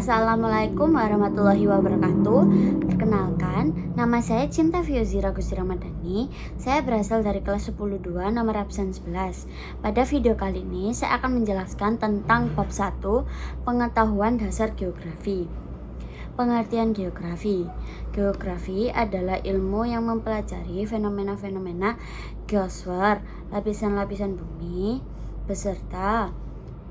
Assalamualaikum warahmatullahi wabarakatuh. Perkenalkan, nama saya Cinta Fiozira Gusti Ramadhani. Saya berasal dari kelas 10-2 nomor absen 11. Pada video kali ini saya akan menjelaskan tentang bab 1, pengetahuan dasar geografi. Pengertian geografi. Geografi adalah ilmu yang mempelajari fenomena-fenomena geosfer, lapisan-lapisan bumi, beserta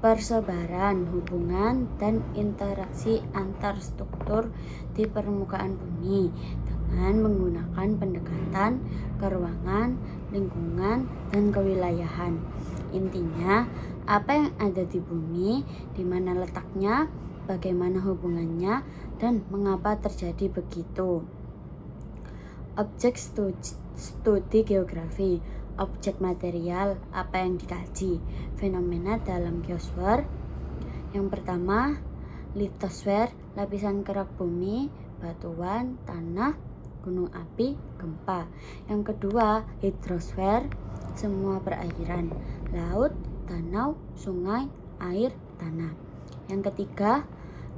persebaran, hubungan, dan interaksi antar struktur di permukaan bumi dengan menggunakan pendekatan keruangan, lingkungan, dan kewilayahan. Intinya, apa yang ada di bumi, di mana letaknya, bagaimana hubungannya, dan mengapa terjadi begitu. Objek studi geografi. Objek material, apa yang dikaji. Fenomena dalam geosfer. Yang pertama, litosfer, lapisan kerak bumi, batuan, tanah, gunung api, gempa. Yang kedua, hidrosfer, semua perairan, laut, danau, sungai, air, tanah. Yang ketiga,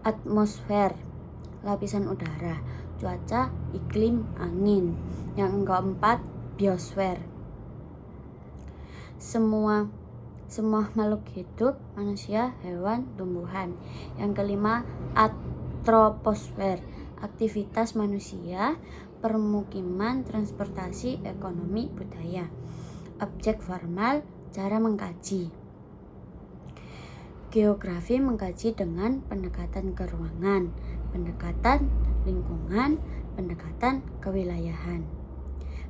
atmosfer, lapisan udara, cuaca, iklim, angin. Yang keempat, biosfer, semua makhluk hidup, manusia, hewan, tumbuhan. Yang kelima, antroposfer, aktivitas manusia, permukiman, transportasi, ekonomi, budaya. Objek formal, cara mengkaji. Geografi mengkaji dengan pendekatan keruangan, pendekatan lingkungan, pendekatan kewilayahan.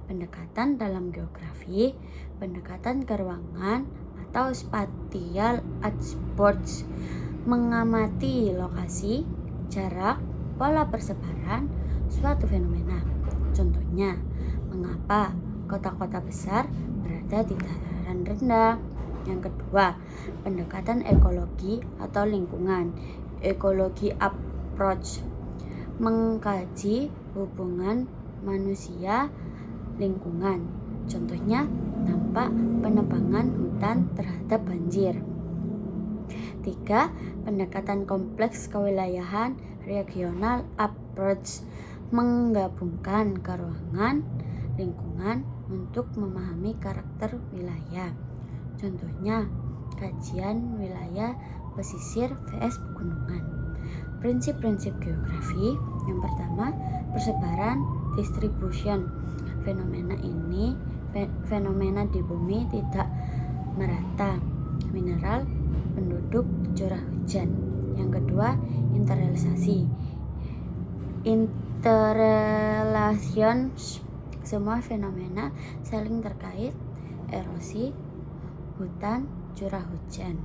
Pendekatan dalam geografi, pendekatan keruangan atau spatial approach, mengamati lokasi, jarak, pola persebaran suatu fenomena. Contohnya, mengapa kota-kota besar berada di dataran rendah. Yang kedua, pendekatan ekologi atau lingkungan, ekologi approach, mengkaji hubungan manusia lingkungan. Contohnya, dampak penebangan hutan terhadap banjir. 3. Pendekatan kompleks kewilayahan regional approach, menggabungkan keruangan, lingkungan untuk memahami karakter wilayah. Contohnya, kajian wilayah pesisir vs pegunungan. Prinsip-prinsip geografi. Yang pertama, persebaran distribution. Fenomena di bumi tidak merata. Mineral, penduduk, curah hujan. Yang kedua, interrelasi. Interrelations, semua fenomena saling terkait, erosi, hutan, curah hujan.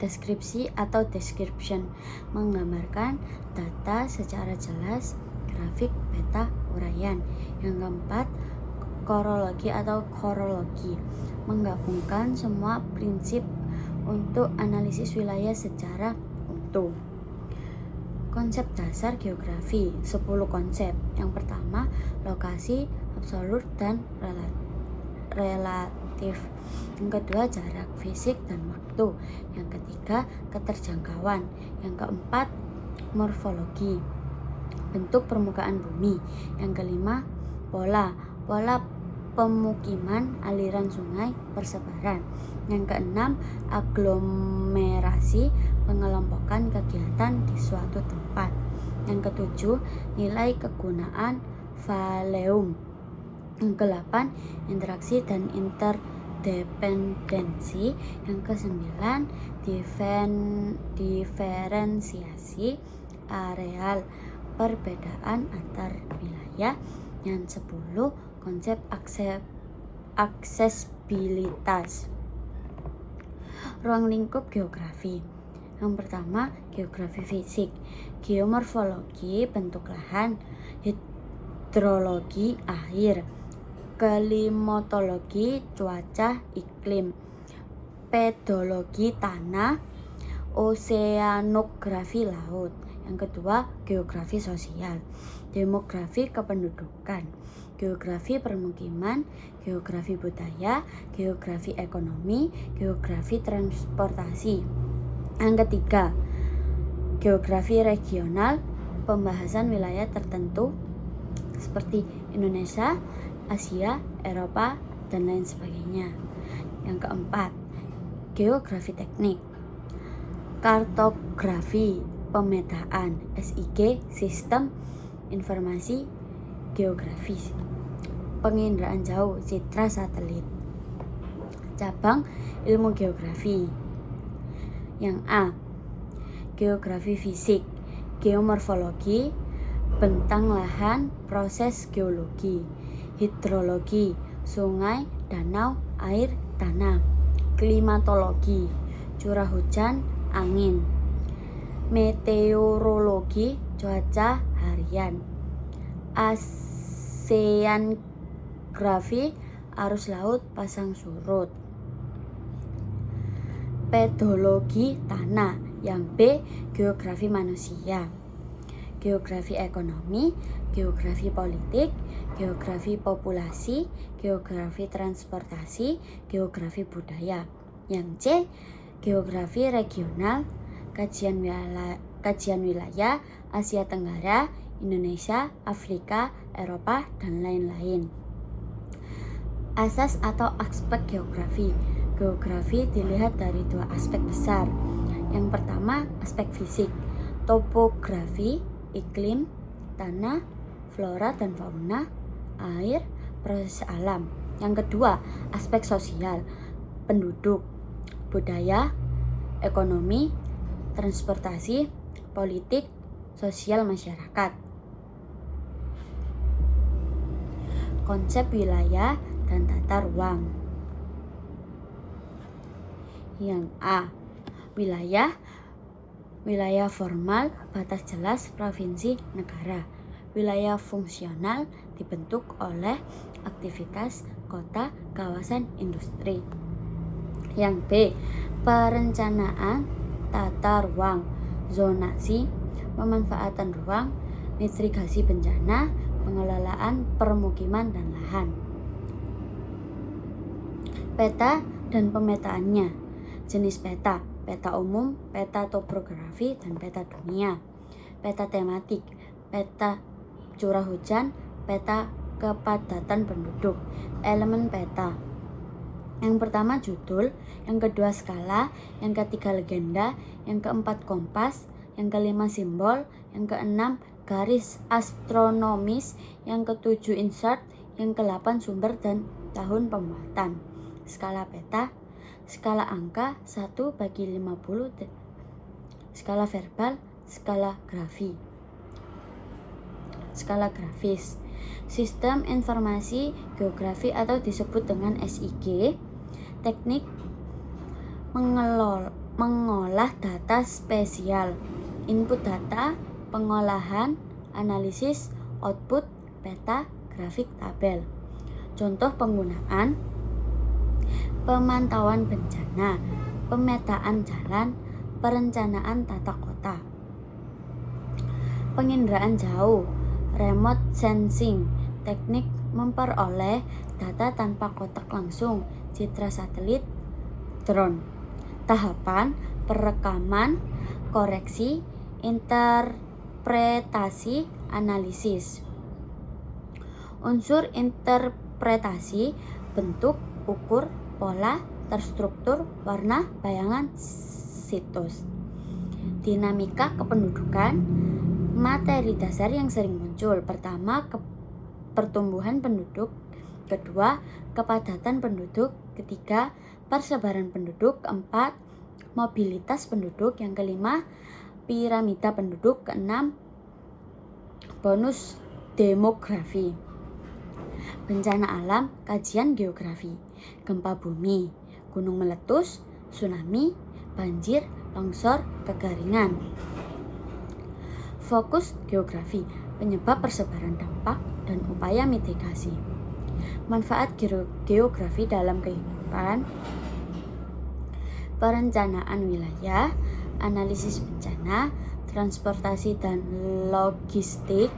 Deskripsi atau description, menggambarkan data secara jelas, grafik, peta, uraian. Yang keempat, korologi atau korologi, menggabungkan semua prinsip untuk analisis wilayah secara utuh. Konsep dasar geografi, 10 konsep. Yang pertama, lokasi, absolut dan relatif. Yang kedua, jarak, fisik dan waktu. Yang ketiga, keterjangkauan. Yang keempat, morfologi, bentuk permukaan bumi. Yang kelima, pola pemukiman, aliran sungai, persebaran. Yang keenam, aglomerasi, pengelompokan kegiatan di suatu tempat. Yang ketujuh, nilai kegunaan valeum. Yang ke-8, interaksi dan interdependensi. Yang ke-9, diferensiasi areal, perbedaan antar wilayah. Yang 10, konsep aksesibilitas. Ruang lingkup geografi. Yang pertama, geografi fisik, geomorfologi, bentuk lahan, hidrologi, air, klimatologi, cuaca, iklim, pedologi, tanah, oseanografi, laut. Yang kedua, geografi sosial, demografi kependudukan, geografi permukiman, geografi budaya, geografi ekonomi, geografi transportasi. Yang ketiga, Geografi regional, pembahasan wilayah tertentu seperti Indonesia, Asia, Eropa, dan lain sebagainya. Yang keempat, geografi teknik, kartografi, pemetaan, SIG, sistem informasi geografis, penginderaan jauh, citra satelit. Cabang ilmu geografi. Yang A, geografi fisik, geomorfologi, bentang lahan, proses geologi, hidrologi, sungai, danau, air, tanah, klimatologi, curah hujan, angin, meteorologi, cuaca harian, oseanografi, arus laut, pasang surut, pedologi tanah. Yang B, geografi manusia, geografi ekonomi, geografi politik, geografi populasi, geografi transportasi, geografi budaya. Yang C, geografi regional, kajian wilayah Asia Tenggara, Indonesia, Afrika, Eropa, dan lain-lain. Asas atau aspek geografi. Geografi dilihat dari dua aspek besar. Yang pertama, aspek fisik, topografi, iklim, tanah, flora dan fauna, air, proses alam. Yang kedua, aspek sosial, penduduk, budaya, ekonomi, transportasi, politik, sosial masyarakat. Konsep wilayah dan tata ruang. Yang A, wilayah formal, batas jelas, provinsi, negara. Wilayah fungsional dibentuk oleh aktivitas kota, kawasan, industri. Yang B, perencanaan tata ruang, zonasi, pemanfaatan ruang, mitigasi bencana, pengelolaan permukiman dan lahan. Peta dan pemetaannya. Jenis peta, peta umum, peta topografi, dan peta dunia. Peta tematik, peta curah hujan, peta kepadatan penduduk. Elemen peta. Yang pertama judul, yang kedua skala, yang ketiga legenda, yang keempat kompas, yang kelima simbol, yang keenam garis astronomis, yang ketujuh insert, yang ke-8 sumber dan tahun pembuatan. Skala peta, skala angka 1/50, skala verbal, skala grafis. Sistem informasi geografi atau disebut dengan SIG, teknik mengolah data spesial, input data, pengolahan, analisis, output, peta, grafik, tabel. Contoh penggunaan: pemantauan bencana, pemetaan jalan, perencanaan tata kota. Penginderaan jauh, remote sensing, teknik memperoleh data tanpa kontak langsung, citra satelit, drone. Tahapan: perekaman, koreksi, interpretasi, analisis. Unsur interpretasi: bentuk, ukur, pola, terstruktur, warna, bayangan, situs. Dinamika kependudukan, materi dasar yang sering muncul. Pertama, pertumbuhan penduduk. Kedua, kepadatan penduduk. Ketiga, persebaran penduduk. Keempat, mobilitas penduduk. Yang kelima, piramida penduduk. Keenam, bonus demografi. Bencana alam, kajian geografi. Gempa bumi, gunung meletus, tsunami, banjir, longsor, kekeringan. Fokus geografi, penyebab persebaran dampak dan upaya mitigasi. Manfaat geografi dalam kehidupan: perencanaan wilayah, analisis bencana, transportasi dan logistik,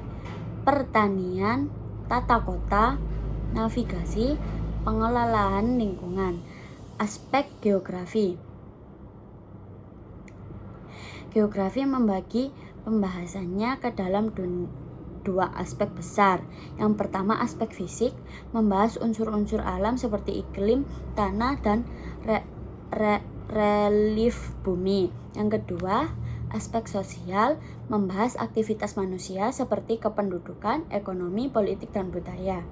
pertanian, tata kota, navigasi, pengelolaan lingkungan. Aspek geografi. Geografi membagi pembahasannya ke dalam dua aspek besar. Yang pertama, aspek fisik, membahas unsur-unsur alam seperti iklim, tanah, dan relief bumi. Yang kedua, aspek sosial, membahas aktivitas manusia seperti kependudukan, ekonomi, politik, dan budaya.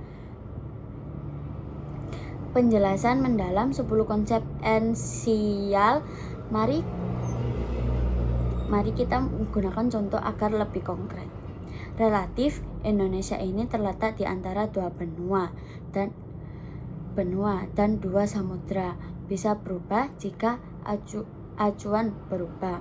Penjelasan mendalam 10 konsep esensial. Mari kita menggunakan contoh agar lebih konkret. Relatif, Indonesia ini terletak di antara dua benua dan dua samudra. Bisa berubah jika acuan berubah.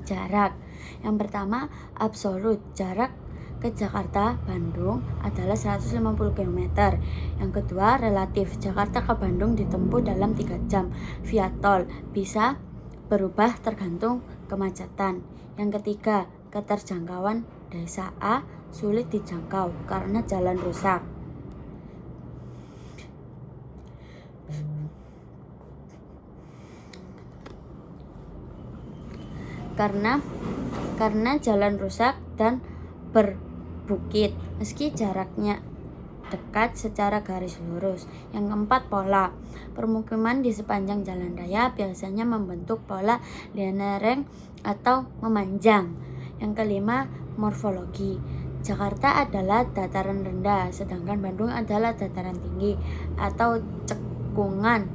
Jarak. Yang pertama, absolut. Jarak ke Jakarta, Bandung adalah 150 km. Yang kedua, relatif. Jakarta ke Bandung ditempuh dalam 3 jam via tol. Bisa berubah tergantung kemacetan. Yang ketiga, keterjangkauan. Desa A sulit dijangkau karena jalan rusak. Karena jalan rusak dan berbukit, meski jaraknya dekat secara garis lurus. Yang keempat, pola. Permukiman di sepanjang jalan raya biasanya membentuk pola linear atau memanjang. Yang kelima, morfologi. Jakarta adalah dataran rendah, sedangkan Bandung adalah dataran tinggi atau cekungan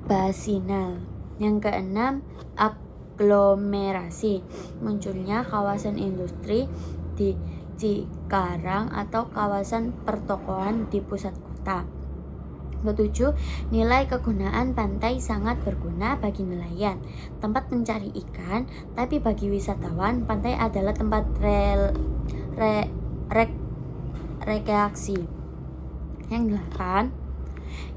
basinal. Yang keenam, aglomerasi. Munculnya kawasan industri di Cikarang atau kawasan pertokoan di pusat kota. Ketujuh, nilai kegunaan pantai sangat berguna bagi nelayan, tempat mencari ikan, tapi bagi wisatawan, pantai adalah tempat rekreasi. Yang delapan,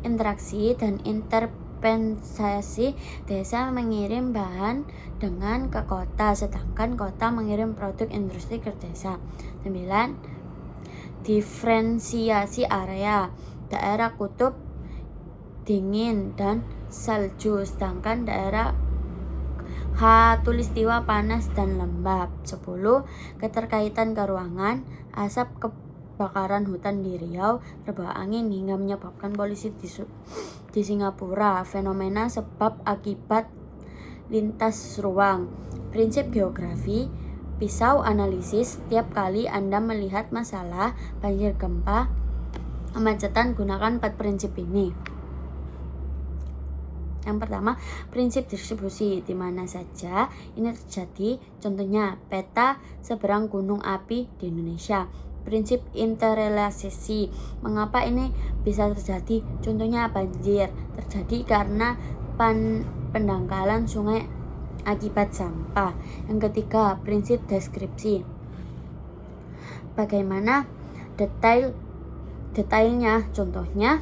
interaksi dan interpensasi. Desa mengirim bahan dengan ke kota, sedangkan kota mengirim produk industri ke desa. 9. Diferensiasi area. Daerah kutub dingin dan salju, sedangkan daerah khatulistiwa panas dan lembab. 10. Keterkaitan keruangan. Asap kebakaran hutan di Riau terbawa angin hingga menyebabkan polisi di Singapura. Fenomena sebab akibat lintas ruang. Prinsip geografi. Pisau analisis. Setiap kali Anda melihat masalah banjir, gempa, kemacetan, gunakan 4 prinsip ini. Yang pertama, prinsip distribusi. Di mana saja ini terjadi, contohnya peta seberang gunung api di Indonesia. Prinsip interrelasi. Mengapa ini bisa terjadi? Contohnya banjir terjadi karena pendangkalan sungai akibat sampah. Yang ketiga, prinsip deskripsi. Bagaimana detailnya? Contohnya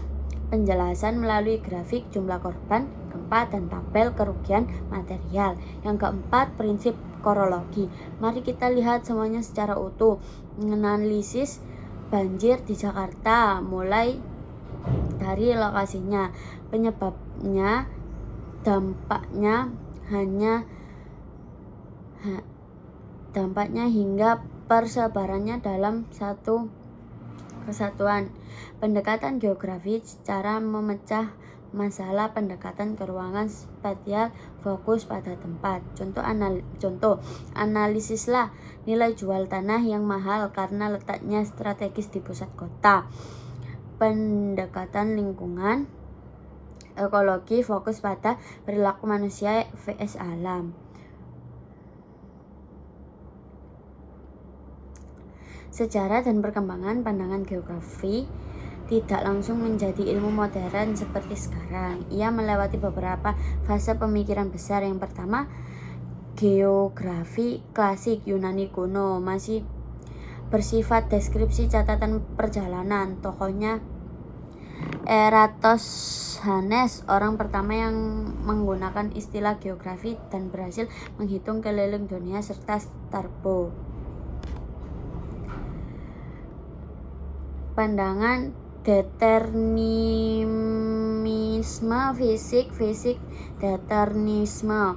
penjelasan melalui grafik jumlah korban gempa dan tabel kerugian material. Yang keempat, prinsip korologi. Mari kita lihat semuanya secara utuh. Menganalisis banjir di Jakarta mulai dari lokasinya, penyebabnya, dampaknya hingga persebarannya dalam satu kesatuan. Pendekatan geografi cara memecah masalah. Pendekatan keruangan spasial fokus pada tempat. Contoh, analisislah nilai jual tanah yang mahal karena letaknya strategis di pusat kota. Pendekatan lingkungan ekologi fokus pada perilaku manusia vs alam. Sejarah dan perkembangan pandangan geografi tidak langsung menjadi ilmu modern seperti sekarang. Ia melewati beberapa fase pemikiran besar. Yang pertama, geografi klasik Yunani kuno, masih bersifat deskripsi catatan perjalanan. Tokohnya Eratosthenes, orang pertama yang menggunakan istilah geografi dan berhasil menghitung keliling dunia, serta Strabo. Pandangan determinisme fisik, determinisme,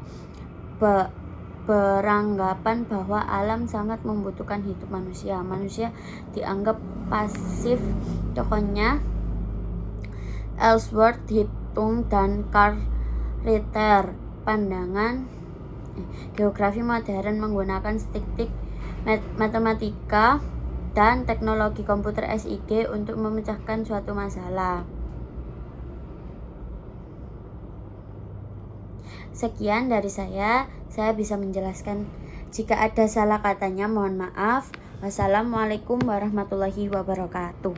beranggapan bahwa alam sangat membutuhkan hidup manusia. Manusia dianggap pasif. Tokohnya Ellsworth Hitung dan Karl Ritter. Pandangan geografi modern menggunakan statistik, matematika, dan teknologi komputer SIG untuk memecahkan suatu masalah. Sekian dari saya bisa menjelaskan. Jika ada salah katanya mohon maaf. Wassalamualaikum warahmatullahi wabarakatuh.